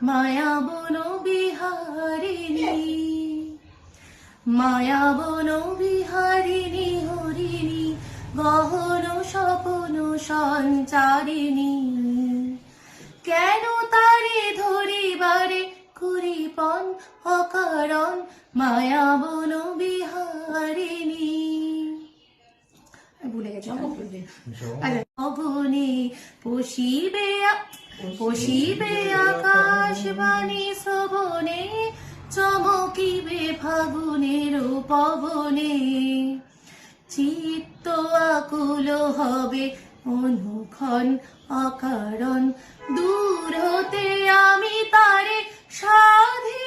মায়া বন বিহারিণী, মায়া বন বিহারিণী হরিণী, গহন স্বপন সঞ্চারিণী। কেন তারে ধরিবারে করিপন অকারণ, মায়া বন বিহারিণী। ভুলে গেছি। অবনে পশিবে পশিবে আকাশবাণী শ্রবণে, চমকিবে ফাগুনের পবনে। চিত্ত আকুল হবে অনুক্ষণ অকারণ, দূর হতে আমি তারে সাধি।